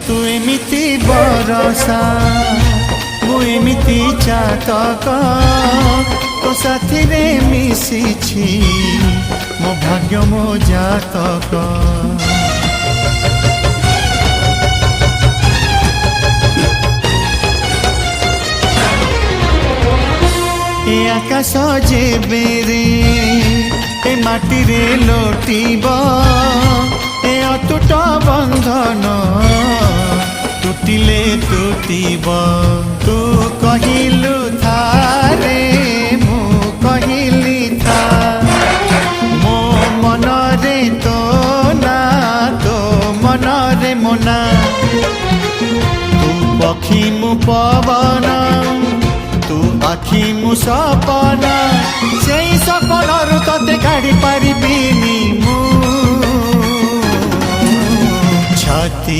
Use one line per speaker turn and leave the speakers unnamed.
तू एमिति बरसा मु एमिति चातक तो साथी रे मिशिछि मो भाग्य मो जातक। ए आकाश जेबेरे ए माटी रे लोटिब ए अटूट बंधन टूटिले टूटिब। तू कहिलु थारे मु कहिली था मो मन रे तो ना तो मन रे मोना। तू पक्षी मु पवन तू आखि मु सपना से सपन तते काढ़ी पारिबिनी मु छाती।